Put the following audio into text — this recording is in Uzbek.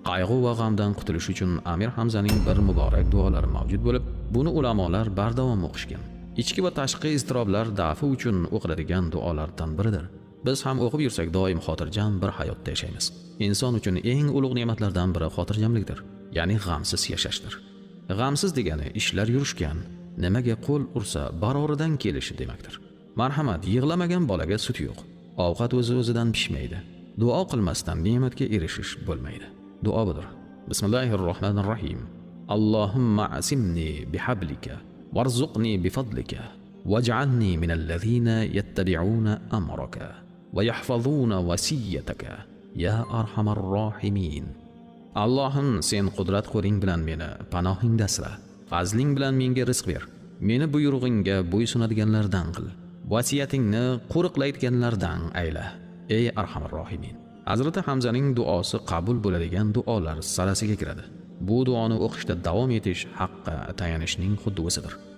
Qayg'u va g'amdan qutulish uchun Amir Hamzaning bir muborak duolari mavjud bo'lib, buni ulamolar bardavom o'qishgan. Ichki va tashqi iztiroblar dafi uchun o'qiladigan duolardan biridir. Biz ham o'qib yursak doim xotirjam bir hayotda yashaymiz. Inson uchun eng ulug' ne'matlardan biri xotirjamlikdir, ya'ni g'amsiz yashashdir. G'amsiz degani ishlar yurishgan, nimaga qo'l ursa baroridan kelishi demakdir. Marhamat, yig'lamagan bolaga sut yo'q. Ovqat o'zi-o'zidan pishmaydi. Duo qilmasdan ne'matga erishish bo'lmaydi. Duo budur. Bismillahirrohmanirrohim. Allohumma asimni bihablika warzuqni bifadlika waj'alni minallazina yattabi'una amraka va yahfazuna wasiyataka ya arhamar rohimin. Allohim, sen qudrat qo'ling bilan meni panohingda asra. Fazling bilan menga rizq ber. Meni buyrug'ingga bo'ysunadiganlardan qil. Vasiyatingni qo'riqlaydiganlardan ayla. Ey arhamar rohimin. Hazrati Hamzaning duosi qabul bo'ladigan duolar sarasiga kiradi. Bu duoni o'qishda davom etish haqqa tayanishning xuddi o'zidir.